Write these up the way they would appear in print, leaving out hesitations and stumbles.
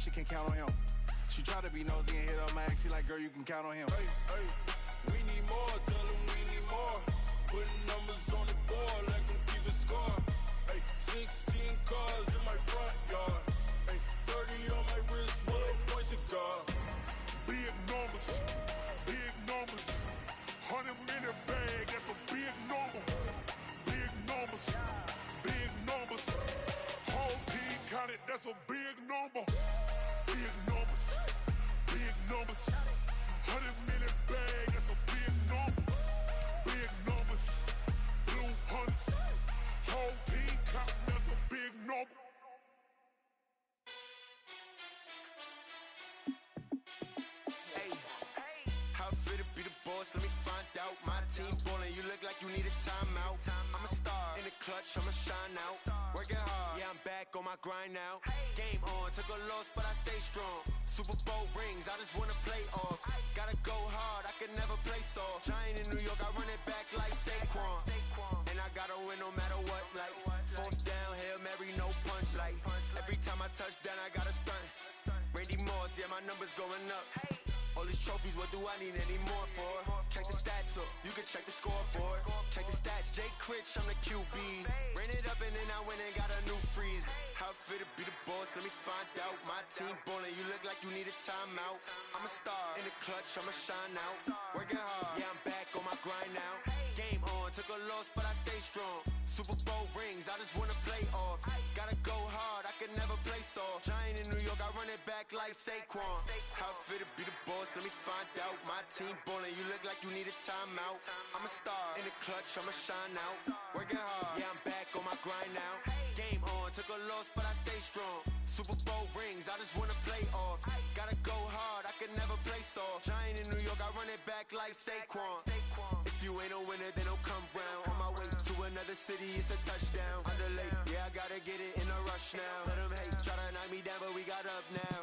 she can count on him. She try to be nosy and hit up my ex. She like, girl, you can count on him. Hey, hey, we need more, tell them we need more. Putting numbers on the board, let them keep it score. Hey, 16 cars in my front yard. Hey, 30 on my wrist, one point to God. Big numbers, 100-minute bag, that's a big number. Big numbers, whole team counted, that's a big number. Big numbers, 100-minute bag, that's a big number. Big numbers, blue hunts, whole team counting, that's a big number. Let me find out. My team ballin', you look like you need a timeout. I'm a star in the clutch, I'ma shine out. Working hard, yeah, I'm back on my grind now. Game on, took a loss, but I stay strong. Super Bowl rings, I just wanna play off. Gotta go hard, I can never play soft. Giant in New York, I run it back like Saquon. And I gotta win no matter what, like fourth down, Hail Mary, no punch. Like every time I touch down, I gotta stunt. Randy Moss, yeah, my numbers going up. All these trophies, what do I need any more for? Check the stats up, you can check the scoreboard. Check the stats, Jay Critch, I'm the QB. Ran it up and then I went and got a new freeze. How fit to be the boss, let me find out. My team ballin', you look like you need a timeout. I'm a star in the clutch, I'ma shine out. Working hard, yeah, I'm back on my grind now. Game on, took a loss, but I stay strong. Super Bowl rings, I just wanna play off. Gotta go hard, I can never play soft. Giant in New York, I run it back like Saquon. How fit to be the boss, let me find out. My team ballin', you look like you need a timeout. I'm a star in the clutch, I'ma shine out. Working hard, yeah, I'm back on my grind now. Game on, took a loss, but I stay strong. Super Bowl rings, I just wanna play off. Gotta go hard, I can never play soft. Giant in New York, I run it back like Saquon. If you ain't a winner, then don't come round. On my way to another city, it's a touchdown. Underlay, yeah, I gotta get it in a rush now. Let them hate, try to knock me down, but we got up now.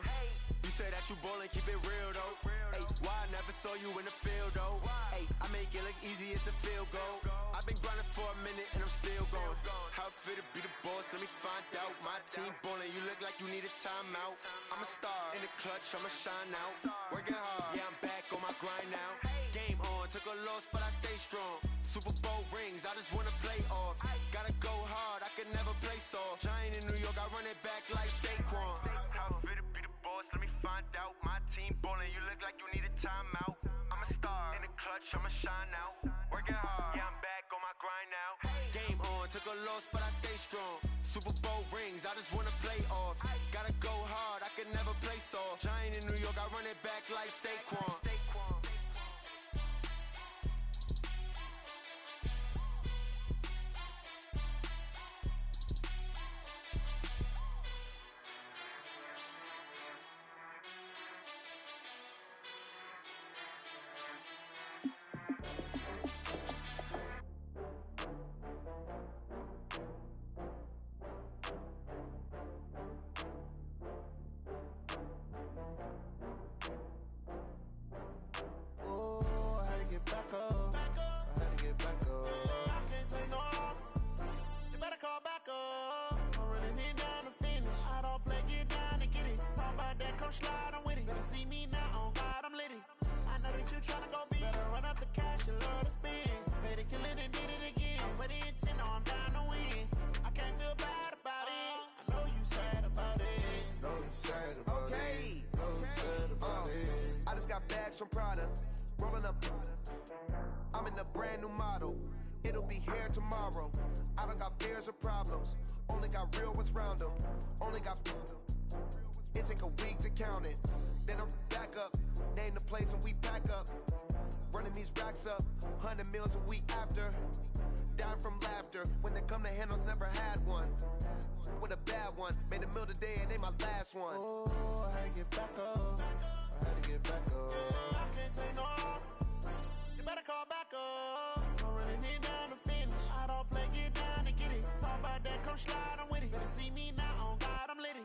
You say that you ballin', keep it real though. Ay, why I never saw you in the field though? Ay, I make it look easy, it's a field goal. I've been grinding for a minute and I'm still going. How fit to be the boss, let me find out. My team ballin', you look like you need a timeout. I'm a star in the clutch, I'ma shine out. Working hard, yeah, I'm back on my grind now. Game on, took a loss, but I stay strong. Super Bowl rings, I just wanna play off. Gotta go hard, I can never play soft. Giant in New York, I run it back like Saquon. How fit to be the boss, let me find out. My team ballin', you look like you need a timeout. I'm a star in the clutch, I'ma shine out. Working hard, yeah, I'm back on my grind now. Game on, took a loss, but I stay strong. Super Bowl rings, I just wanna play off. Gotta go hard, I can never play soft. Giant in New York, I run it back like Saquon. From Prada, rolling up. I'm in a brand new model. It'll be here tomorrow. I don't got fears or problems. Only got real ones round them. Only got. It take a week to count it. Then I'm back up. Name the place and we pack up. Running these racks up. 100 meals a week after. Down from laughter. When they come to handles, never had one. With a bad one. Made a meal today and they my last one. Oh, I had to get back up. I had to get back up. I can't take no loss. You better call back up. I'm running it down to finish. I don't play, get down and get it. Talk about that, come slide, I'm with it. Better see me now, on God, I'm litty.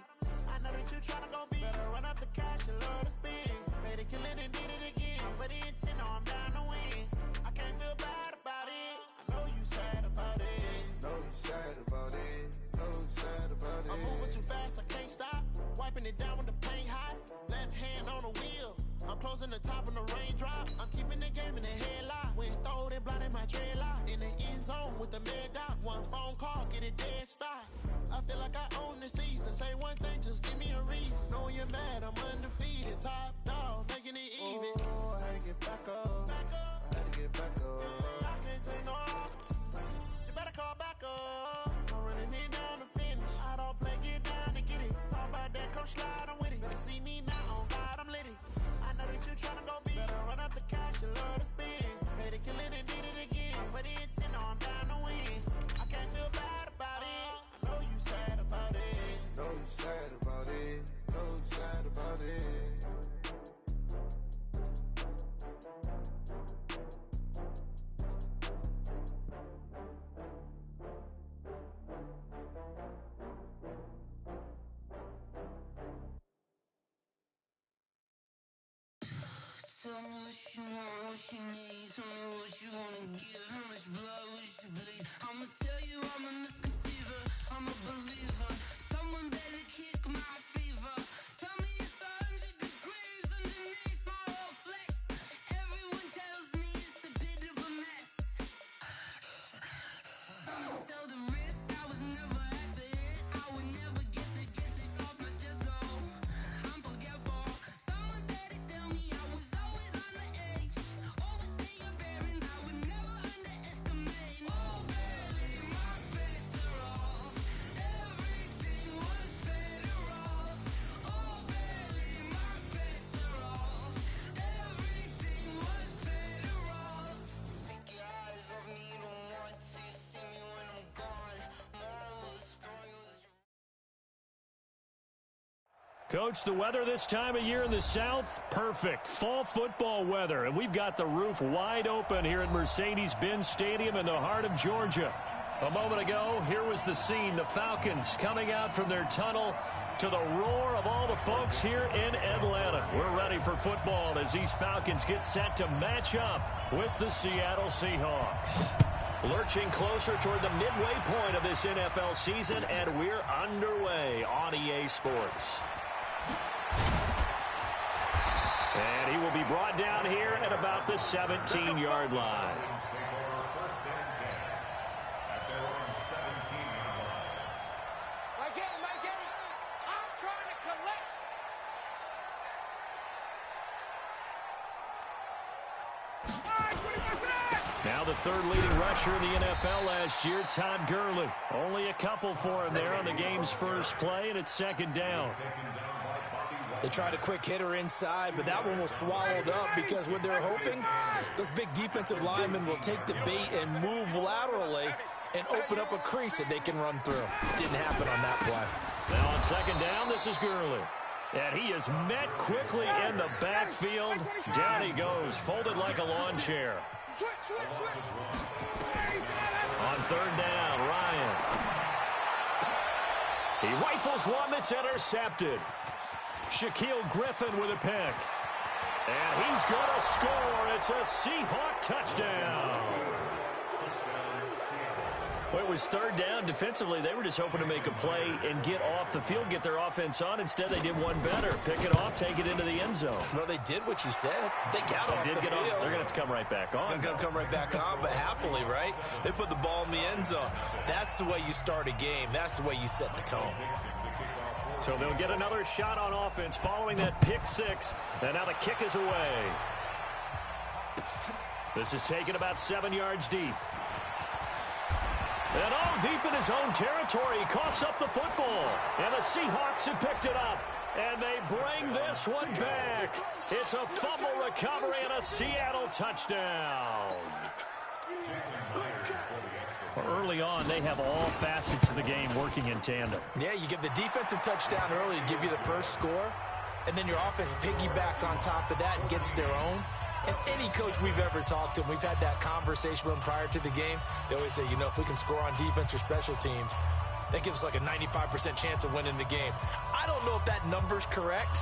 I know that you tryna go big. Better run up the cash, you love to spend. Better kill it and did it again. I'm with the intent, no, I'm down to win. I can't feel bad about it. I know you sad about it. Know you sad about it. Know you sad about it. I'm moving too fast, I can't stop. wiping it down when the paint hot. Left hand on the wheel. I'm closing the top of the raindrop. I'm keeping the game in the headlock. When throw it blind in my dreadlock. In the end zone with the mad dot. One phone call, get it dead stop. I feel like I own the season. Say one thing, just give me a reason. Knowing you're mad, I'm undefeated. Top dog, making it even. Oh, I had to get back up. I had to get back up. I can't take no. You better call back up. I'm running it down to finish. I don't play, get down to get it. Talk about that, come slide, I'm with it. Better see me now, on God, I'm litty. I know that you tryna go big. Better run up the cash, you love to spin. Made it, kill it, and did it again. But the intent, no, I'm down to win. I can't feel bad about it. I know you sad about it. Know you sad about it. Know you sad about it. Tell me what you want, what you need. Tell me what you wanna give. How much blood would you bleed? I'ma tell you I'm a misconceiver. I'm a believer. Someone better kick my fever. Tell me it's 100 degrees underneath my whole flesh. Everyone tells me it's a bit of a mess. I'ma tell the risk I was never at the end. I would never get this off my chest though. I'm forgetful. Someone better tell me I was always on the edge. Overstay your bearings, I would never underestimate. Oh, barely, my bets are off. Everything was better off. Oh, barely, my bets are off. Everything was better off. Take your eyes off me, don't want to see me when I'm gone. Moral of the story was Coach, the weather this time of year in the South, perfect. Fall football weather, and we've got the roof wide open here at Mercedes-Benz Stadium in the heart of Georgia. A moment ago, here was the scene, the Falcons coming out from their tunnel to the roar of all the folks here in Atlanta. We're ready for football as these Falcons get set to match up with the Seattle Seahawks. Lurching closer toward the midway point of this NFL season, and we're underway on EA Sports. And he will be brought down here at about the 17-yard line. I'm trying to collect. Now the third leading rusher in the NFL last year, Todd Gurley. Only a couple for him there on the game's first play, and it's second down. They tried a quick hitter inside, but that one was swallowed up because what they're hoping, those big defensive linemen will take the bait and move laterally and open up a crease that they can run through. Didn't happen on that play. Now on second down, this is Gurley. And he is met quickly in the backfield. Down he goes, folded like a lawn chair. On third down, Ryan. He rifles one that's intercepted. Shaquille Griffin with a pick. And he's going to score. It's a Seahawk touchdown. Well, it was third down. Defensively, they were just hoping to make a play and get off the field, get their offense on. Instead, they did one better. Pick it off, take it into the end zone. Well, they did what you said. They got off the field. They're going to have to come right back on. They're going to come right back on, but happily, right? They put the ball in the end zone. That's the way you start a game. That's the way you set the tone. So they'll get another shot on offense following that pick six. And now the kick is away. This is taken about 7 yards deep. And all deep in his own territory, he coughs up the football. And the Seahawks have picked it up. And they bring this one back. It's a fumble recovery and a Seattle touchdown. Early on, they have all facets of the game working in tandem. Yeah, you give the defensive touchdown early, give you the first score, and then your offense piggybacks on top of that and gets their own. And any coach we've ever talked to, we've had that conversation with them prior to the game, they always say, you know, if we can score on defense or special teams, that gives us like a 95% chance of winning the game. I don't know if that number's correct,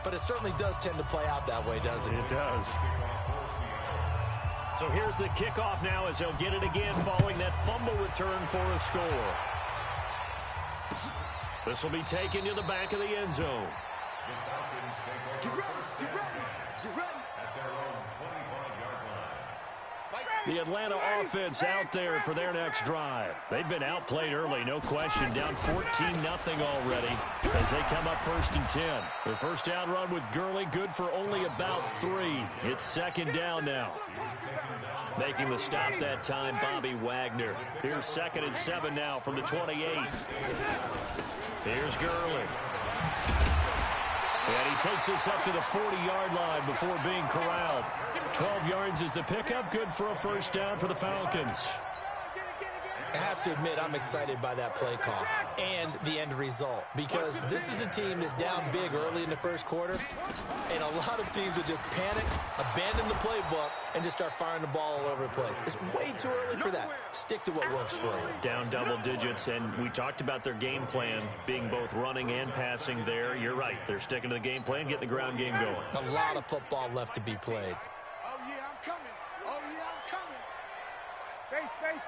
but it certainly does tend to play out that way, doesn't it? It does. So here's the kickoff now as they'll get it again following that fumble return for a score. This will be taken to the back of the end zone. The Atlanta offense out there for their next drive. They've been outplayed early, no question. Down 14-0 already as they come up 1st and 10. The first down run with Gurley, good for only about 3. It's 2nd down now. Making the stop that time, Bobby Wagner. Here's 2nd and 7 now from the 28. Here's Gurley. And he takes us up to the 40-yard line before being corralled. 12 yards is the pickup. Good for a first down for the Falcons. I have to admit, I'm excited by that play call and the end result, because this is a team that's down big early in the first quarter, and a lot of teams will just panic, abandon the playbook, and just start firing the ball all over the place. It's way too early for that. Stick to what works for you. Down double digits, and we talked about their game plan being both running and passing there. You're right. They're sticking to the game plan, getting the ground game going. A lot of football left to be played. Oh, yeah, I'm coming. Oh, yeah, I'm coming. Face.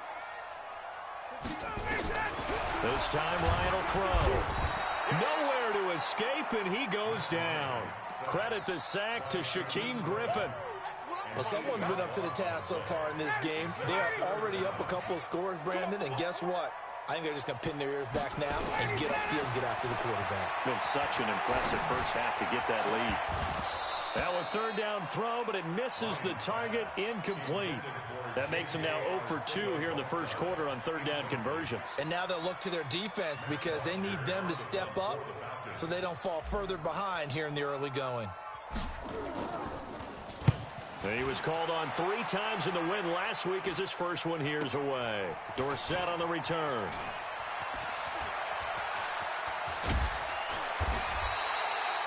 This time, Ryan will throw. Nowhere to escape, and he goes down. Credit the sack to Shaquem Griffin. Well, someone's been up to the task so far in this game. They are already up a couple of scores, Brandon, and guess what? I think they're just going to pin their ears back now and get upfield and get after the quarterback. Been such an impressive first half to get that lead. That was 3rd down throw, but it misses the target, incomplete. That makes them now 0 for 2 here in the first quarter on 3rd down conversions. And now they'll look to their defense because they need them to step up so they don't fall further behind here in the early going. He was called on 3 times in the win last week as his first one here's away. Dorsett on the return.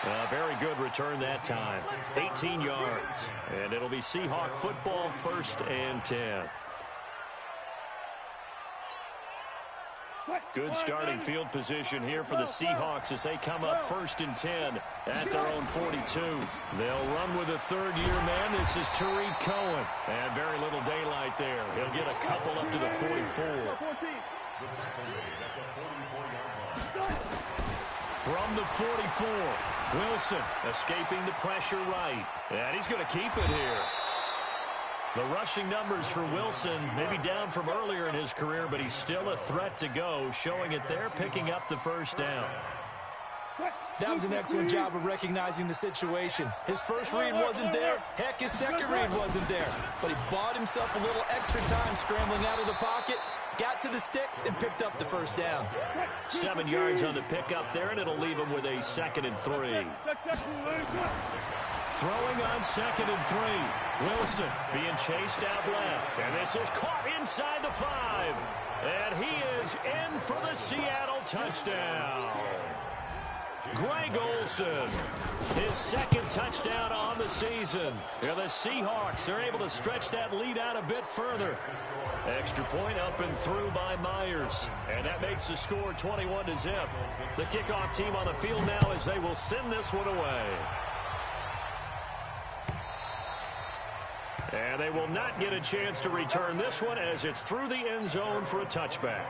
A very good return that time. 18 yards. And it'll be Seahawk football, 1st and 10. Good starting field position here for the Seahawks as they come up 1st and 10 at their own 42. They'll run with a third-year man. This is Tariq Cohen. And very little daylight there. He'll get a couple up to the 44. From the 44, Wilson escaping the pressure right. And he's going to keep it here. The rushing numbers for Wilson maybe down from earlier in his career, but he's still a threat to go, showing it there, picking up the first down. That was an excellent job of recognizing the situation. His first read wasn't there. Heck, his second read wasn't there. But he bought himself a little extra time scrambling out of the pocket, got to the sticks, and picked up the first down. 7 yards on the pickup there, and it'll leave him with a 2nd and 3. Throwing on 2nd and 3. Wilson being chased out left. And this is caught inside the 5. And he is in for the Seattle touchdown. Greg Olsen, his 2nd touchdown on the season. Yeah, the Seahawks are able to stretch that lead out a bit further. Extra point up and through by Myers. And that makes the score 21-0. The kickoff team on the field now as they will send this one away. And they will not get a chance to return this one as it's through the end zone for a touchback.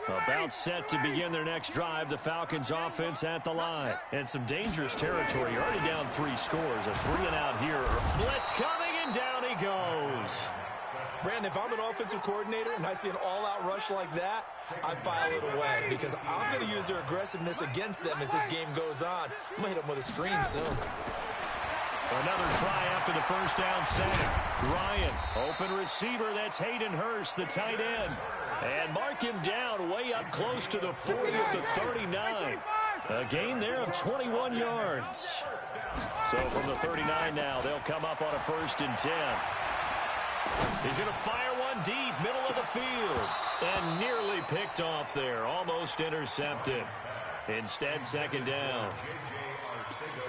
About set to begin their next drive, the Falcons offense at the line. And some dangerous territory. You're already down 3 scores. A 3-and-out here. Blitz coming, and down he goes. Brandon, if I'm an offensive coordinator and I see an all-out rush like that, I file it away because I'm going to use their aggressiveness against them as this game goes on. I'm going to hit them with a screen soon. Another try after the first down sack. Ryan, open receiver. That's Hayden Hurst, the tight end. And mark him down way up close to the 40 at the 39. A gain there of 21 yards. So from the 39 now, they'll come up on a 1st and 10. He's going to fire one deep, middle of the field. And nearly picked off there, almost intercepted. Instead, 2nd down.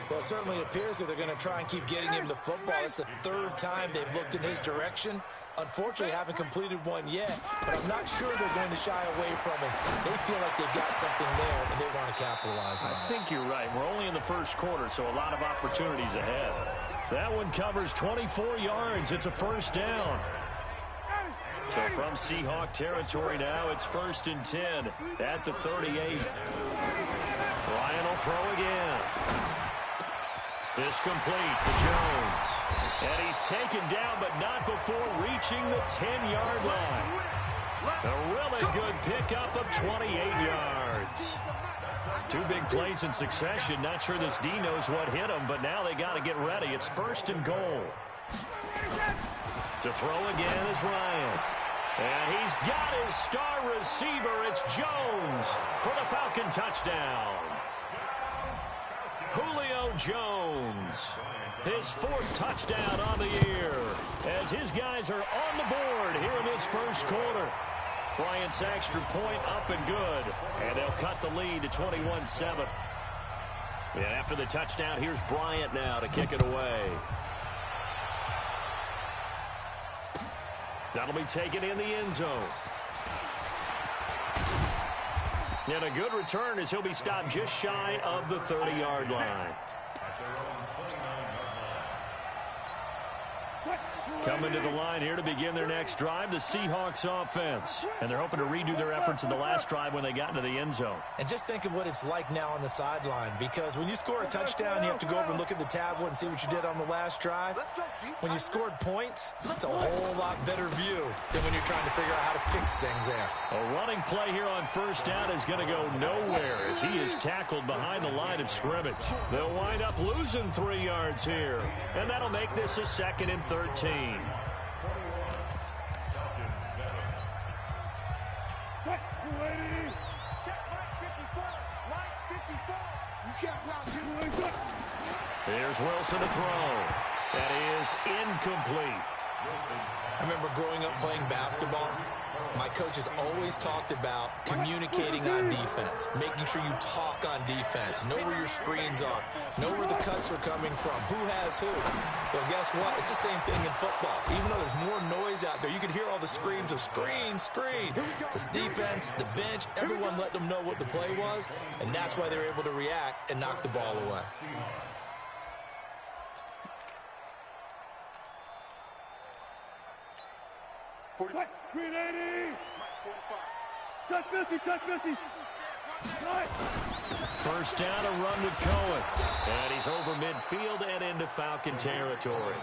Well, it certainly appears that they're going to try and keep getting him the football. It's the 3rd time they've looked in his direction. Unfortunately, haven't completed one yet, but I'm not sure they're going to shy away from it. They feel like they've got something there, and they want to capitalize on it. I think you're right. We're only in the first quarter, so a lot of opportunities ahead. That one covers 24 yards. It's a 1st down. So from Seahawk territory now, it's 1st and 10 at the 38. Ryan will throw again. It's complete to Jones. And he's taken down, but not before reaching the 10-yard line. A really good pickup of 28 yards. 2 big plays in succession. Not sure this D knows what hit him, but now they got to get ready. It's 1st and goal. To throw again is Ryan. And he's got his star receiver. It's Jones for the Falcon touchdown. Julio Jones, his 4th touchdown on the year, as his guys are on the board here in this first quarter. Bryant's extra point up and good, and they'll cut the lead to 21-7. And after the touchdown, here's Bryant now to kick it away. That'll be taken in the end zone. And a good return as he'll be stopped just shy of the 30-yard line. Coming to the line here to begin their next drive, the Seahawks offense. And they're hoping to redo their efforts in the last drive when they got into the end zone. And just think of what it's like now on the sideline, because when you score a touchdown, you have to go over and look at the tablet and see what you did on the last drive. When you scored points, it's a whole lot better view than when you're trying to figure out how to fix things there. A running play here on 1st down is going to go nowhere as he is tackled behind the line of scrimmage. They'll wind up losing 3 yards here, and that'll make this a 2nd and 13. Here's Wilson to throw. That is incomplete. I remember growing up playing basketball. My coaches always talked about communicating on defense, making sure you talk on defense, know where your screens are, know where the cuts are coming from, who has who. Well, guess what? It's the same thing in football. Even though there's more noise out there, you can hear all the screams of screen, screen. This defense, the bench, everyone let them know what the play was, and that's why they were able to react and knock the ball away. Green 80. Touch 50, touch 50. 1st down, a run with Cohen. And he's over midfield and into Falcon territory.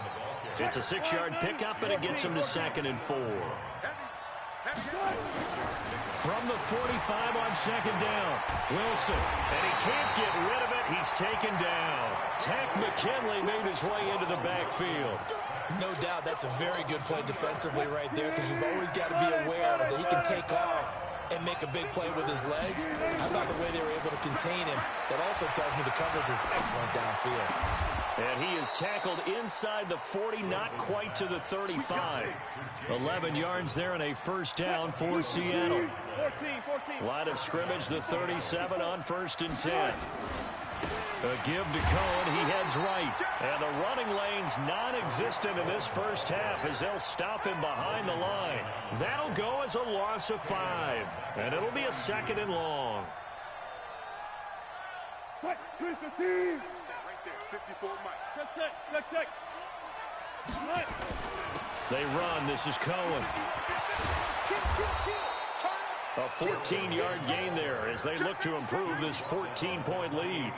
It's a 6-yard pickup, and it gets him to 2nd and 4. From the 45 on 2nd down, Wilson. And he can't get rid of it. He's taken down. Tack McKinley made his way into the backfield. No doubt that's a very good play defensively right there, because you've always got to be aware that he can take off and make a big play with his legs. How about the way they were able to contain him? That also tells me the coverage was excellent downfield. And he is tackled inside the 40, not quite to the 35. 11 yards there and a 1st down for Seattle. Line of scrimmage, the 37 on 1st and 10. A give to Cohen, he heads right. And the running lane's non-existent in this first half as they'll stop him behind the line. That'll go as a loss of 5. And it'll be a 2nd and long. 315. Right there, 54 Mike. Check. They run, this is Cohen. A 14-yard gain there as they look to improve this 14-point lead.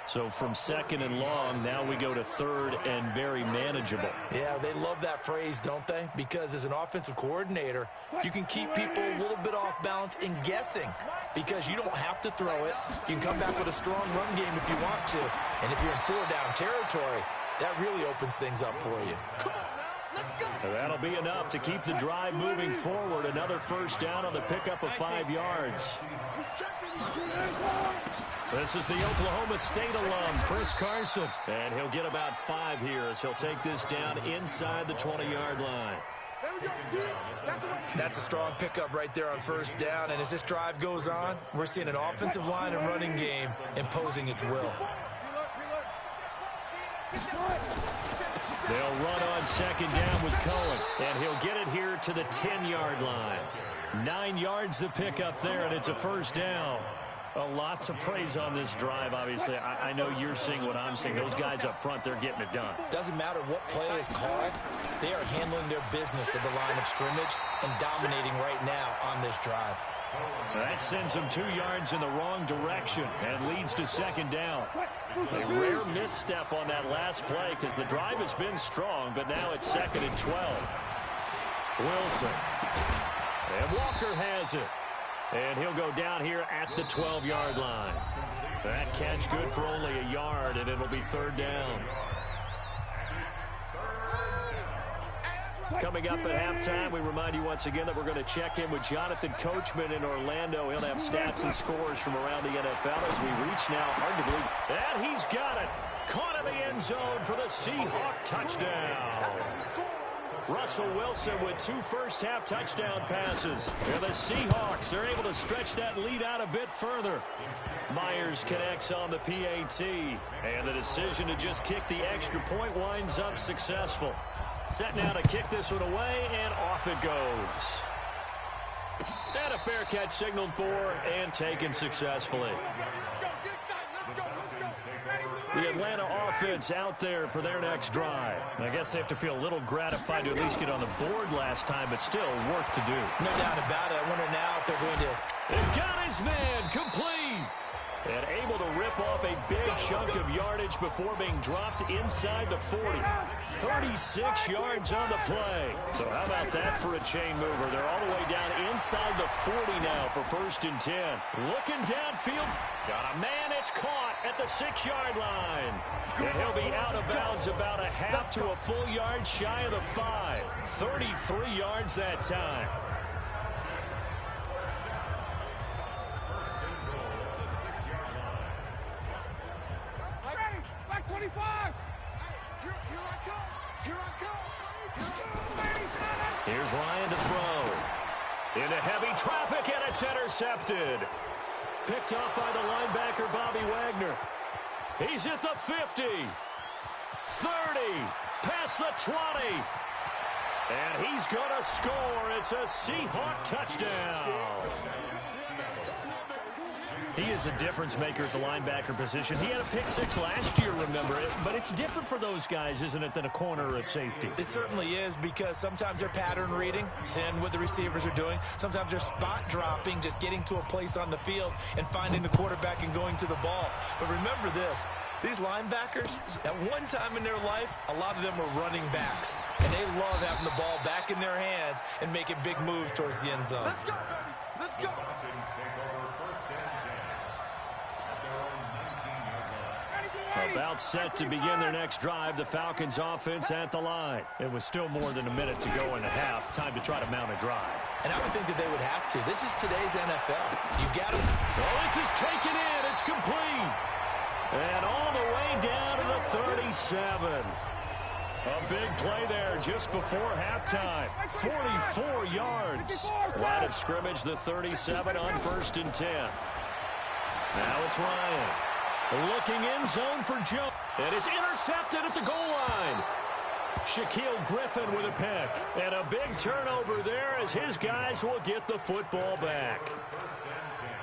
So from 2nd and long, now we go to 3rd and very manageable. Yeah, they love that phrase, don't they? Because as an offensive coordinator, you can keep people a little bit off balance and guessing, because you don't have to throw it. You can come back with a strong run game if you want to. And if you're in 4-down territory, that really opens things up for you. That'll be enough to keep the drive moving forward. Another 1st down on the pickup of 5 yards. This is the Oklahoma State alum, Chris Carson. And he'll get about 5 here as he'll take this down inside the 20-yard line. That's a strong pickup right there on 1st down. And as this drive goes on, we're seeing an offensive line and running game imposing its will. They'll run on 2nd down with Cohen. And he'll get it here to the 10-yard line. 9 yards the pickup there, and it's a 1st down. A lot to praise on this drive, obviously. I know you're seeing what I'm seeing. Those guys up front, they're getting it done. Doesn't matter what play is called. They are handling their business at the line of scrimmage and dominating right now on this drive. That sends them 2 yards in the wrong direction and leads to second down. A rare misstep on that last play because the drive has been strong, but now it's 2nd and 12. Wilson. And Walker has it. And he'll go down here at the 12-yard line. That catch good for only a yard, and it'll be 3rd down. Coming up at halftime, we remind you once again that we're going to check in with Jonathan Coachman in Orlando. He'll have stats and scores from around the NFL as we reach now, hard to believe. And he's got it. Caught in the end zone for the Seahawk touchdown. Russell Wilson with 2 first-half touchdown passes. And the Seahawks are able to stretch that lead out a bit further. Myers connects on the PAT. And the decision to just kick the extra point winds up successful. Set now to kick this one away, and off it goes. And a fair catch signaled for and taken successfully. The Atlanta offense out there for their next drive. I guess they have to feel a little gratified to at least get on the board last time, but still work to do. No doubt about it. I wonder now if they're going to... They've got his man complete. And able to rip off a big chunk of yardage before being dropped inside the 40. 36 yards on the play. So how about that for a chain mover? They're all the way down inside the 40 now for 1st and 10. Looking downfield. Got a man, it's caught at the 6-yard line. And he'll be out of bounds about a half to a full yard shy of the 5. 33 yards that time. Here's Ryan to throw. Into heavy traffic, and it's intercepted. Picked up by the linebacker, Bobby Wagner. He's at the 50. 30. Past the 20. And he's going to score. It's a Seahawk touchdown. He is a difference maker at the linebacker position. He had a pick 6 last year, remember it. But it's different for those guys, isn't it, than a corner or a safety? It certainly is, because sometimes they're pattern reading, seeing what the receivers are doing. Sometimes they're spot dropping, just getting to a place on the field and finding the quarterback and going to the ball. But remember this. These linebackers, at one time in their life, a lot of them were running backs. And they love having the ball back in their hands and making big moves towards the end zone. Let's go, let's go. About set to begin their next drive, the Falcons offense at the line. It was still more than a minute to go in the half. Time to try to mount a drive. And I would think that they would have to. This is today's NFL. You got to... Well, this is taken in. It's complete. And all the way down to the 37. A big play there just before halftime. 44 yards. Line of scrimmage, the 37 on 1st and 10. Now it's Ryan. Looking in zone for Joe. And it's intercepted at the goal line. Shaquille Griffin with a pick. And a big turnover there as his guys will get the football back.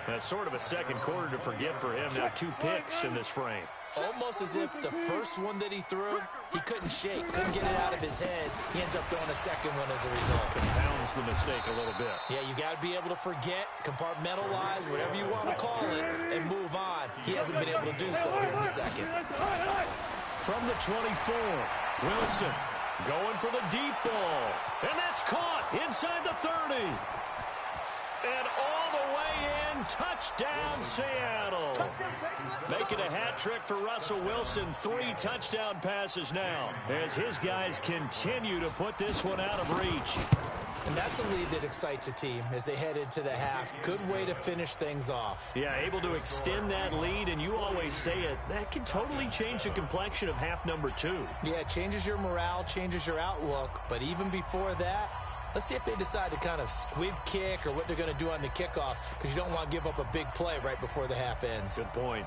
That's sort of a second quarter to forget for him. Now 2 picks in this frame. Almost as if the first one that he threw, he couldn't shake, couldn't get it out of his head. He ends up throwing a second one as a result. Compounds the mistake a little bit. Yeah, you got to be able to forget, compartmentalize, whatever you want to call it, and move on. He hasn't been able to do so here in the second. From the 24, Wilson going for the deep ball. And that's caught inside the 30. And all the way in, touchdown Seattle. Making a hat trick for Russell Wilson. 3 touchdown passes now as his guys continue to put this one out of reach. And that's a lead that excites a team as they head into the half. Good way to finish things off. Yeah, able to extend that lead, and you always say it, that can totally change the complexion of half number 2. Yeah, it changes your morale, changes your outlook, but even before that, let's see if they decide to kind of squib kick or what they're going to do on the kickoff, because you don't want to give up a big play right before the half ends. Good point.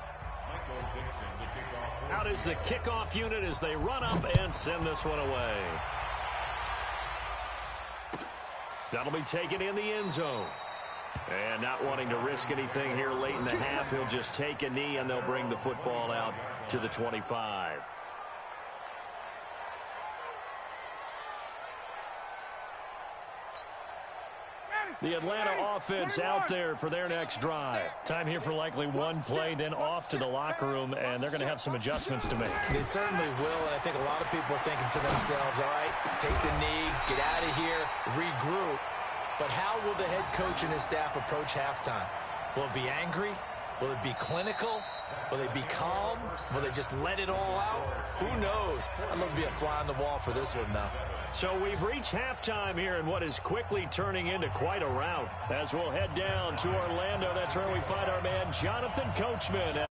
Out is the kickoff unit as they run up and send this one away. That'll be taken in the end zone. And not wanting to risk anything here late in the half, he'll just take a knee, and they'll bring the football out to the 25. The Atlanta offense out there for their next drive. Time here for likely one play, then off to the locker room, and they're going to have some adjustments to make. They certainly will, and I think a lot of people are thinking to themselves, all right, take the knee, get out of here, regroup. But how will the head coach and his staff approach halftime? Will it be angry? Will it be clinical? Will they be calm? Will they just let it all out? Who knows? I'd love to be a fly on the wall for this one, though. So we've reached halftime here in what is quickly turning into quite a rout. As we'll head down to Orlando, that's where we find our man Jonathan Coachman.